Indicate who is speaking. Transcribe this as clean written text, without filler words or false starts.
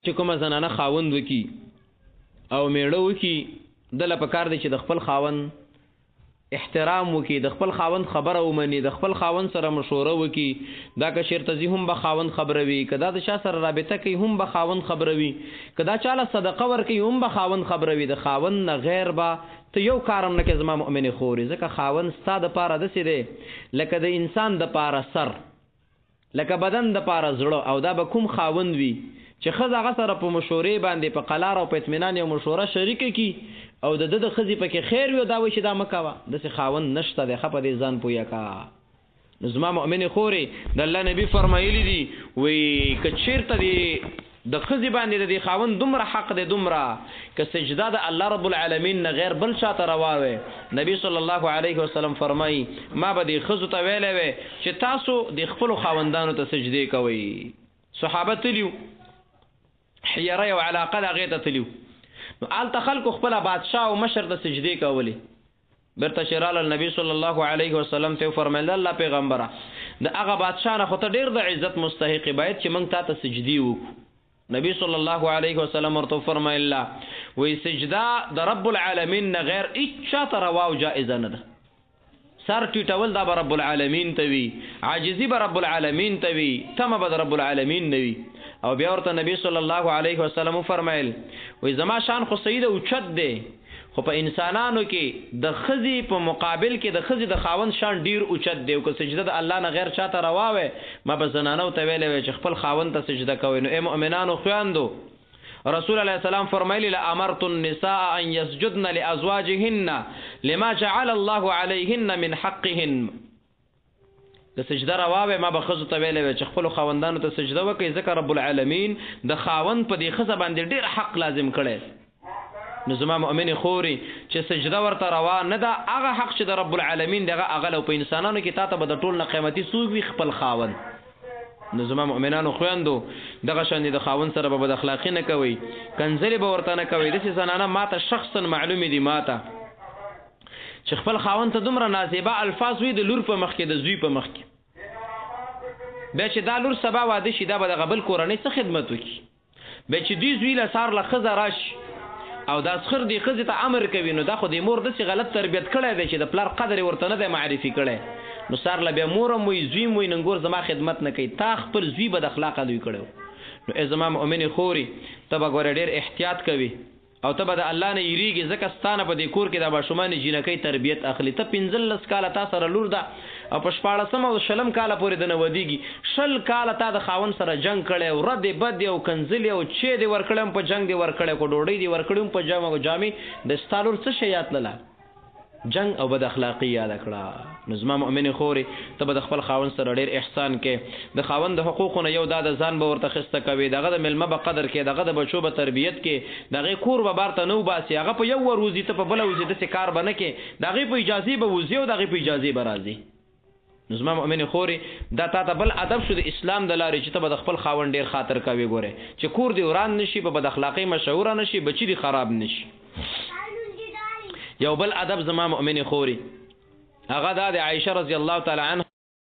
Speaker 1: چې کومه زنانه خاوند وکي او میړه وکي دله پکار دی چې د خپل خاوند احترام وکي، د خپل خاوند خبره ومني، د خپل خاوند سره مشوره وکي. دا که شرط زی هم به خاوند خبروي، کدا د شا سره رابطه کوي هم به خاوند خبروي، کدا چاله صدقه ورکوي هم به خاوند خبروي. د خاوند نه غیر به ته یو کارم نه کې زما مؤمن خوري، ځکه خاوند ستا د پاره داسې دی لکه د انسان د پاره سر، لکه بدن د پاره زړه. او دا به کوم خاوند وي چې ښځه هغه سره په مشورې باندې په قلار او په اطمینان یو مشوره شریکه کي او د د ښځې پکې خیر وي، دا وایي چې دا مه کوه، داسې خاوند نشته دی. ښه په دې ځان پوهه کا. نو زما مؤمن خورې د الله نبي فرمایلی دي وایي که چېرته دی د ښځې باندې د دې خاوند دومره حق دی، دومره که سجده د الله رب العالمین نه غیر بل چاته روا وي، نبی صلی الله علیه وسلم فرمایي ما به دې ښځو ته ویلی وی چې تاسو د خپلو خاوندانو ته سجدې کوئ. صحابه تلیو حیره یو علاقه د هغې ته تلیو، نو هلته خلکو خپله بادشاه او مشر د سجدې کولې. بیرته چې راله نبی صلی الله علیه وسلم ته وفرمیل الله پیغمبره د هغه بادشاه نه خو ته ډېر د عزت مستحق باید چې موږ تا ته سجدې وکړو. نبی صلی الله علیه وسلم ورته فرمایل وی سجده د رب العالمین نه غیر هیڅ چاته روا او جائزه نه ده. سر ټیټول دا به رب العالمین ته وي، عاجزي به رب العالمین ته وي، تمه به د رب العالمین نه وي. او بیا ورته نبی صلی الله علیه وسلم فرمایل وی زما شان خو سید اوچت دی، خو په انسانانو کې د ښځې په مقابل کې د ښځې د خاوند شان ډیر اوچت دی. او که سجده د الله نه غیر چاته روا وي ما به زنانو ته ویلی وی چې خپل خاوند ته سجده کوئ. نو ای مؤمنانو خویندو، رسول علیه السلام فرمایلی لامرت النساء ان یسجدن لازواجهن لما جعل الله علیهن من حقهن. د سجده رواوی ما به ښځو ته ویلی وی چې خپلو خاوندانو ته سجده وکړي، ځکه رب العالمین د خاوند په دې ښځه باندې ډېر حق لازم کړی. نو زما مؤمن خوري چې سجده ورته روا نه ده، هغه حق چې د رب العالمین دغه هغه لو په انسانانو کې تا ته به د ټول نه قیمتي څوک وي؟ خپل خاوند. نو زما مؤمنانو خویندو دغه شان د خاوند سره به بد اخلاقي نه کوئ، کنځلې به ورته نه کوئ. داسې زنانه ماته شخصا معلومې دي ماته چې خپل خاوند ته دومره نازیبه الفاظ وي د لور په مخ کې د زوی په مخ کې، بیا چې دا لور سبا واده شي دا به د غبل کورنۍ څه خدمت وکړي. بیا چې دوی زوی له سار له ښځه راشي او دا سخر دی ښځې ته امر کوي، نو دا خو د مور داسې غلط تربیت کړی دی چې د پلار قدر ورته نه دی معرفي کړی. نو سار له بیا مور هم وي زوی هم وي ننګور زما خدمت نه کوي، تا خپل زوی بد اخلاقه دوی کړی. نو ای زما مؤمنې خوري ته به ګوره ډېر احتیاط کوي او ته به د الله نه یریږي، ځکه ستانه په دې کور کې د ماشومانې جینکۍ تربیت اخلي. ته 15 کاله تا سره لور ده او په 14 او 20 کاله پورې د نه ودیږي، 20 کاله تا د خاوند سره جنگ کړی او ردې بدې او کنځلې او چې دې ورکړی هم په جنگ دې ورکړی، کو ډوډۍ دې ورکړی هم په جامې د ستا لور څه شی یاد تلله؟ جنگ او بد اخلاقی یاد کړه. نو زما مؤمن خوري ته به د خپل خاوند سره ډېر احسان کې، د خاوند د حقوقونه یو دا د ځان به ورته خسته کوي، دغه د ملمه به قدر کې، دغه د بچو به تربیت کې، دغه کور به بار ته نه وباسي، هغه په یو ور وځي ته په بله وځي، داسې کار به نه کې، دغې په اجازې به وځي او دغې په اجازې به راځي. نو زما مؤمن خوري دا تا ته بل ادب شو د اسلام د لارې چې ته به د خپل خاوند ډېر خاطر کوي. ګورې چې کور دې وران نشي، په بد اخلاقۍ مشهوره نشي، بچي دې خراب نشي. یو بل ادب زما مؤمن خوري هغه دا د عائشه رضی الله تعالی عنها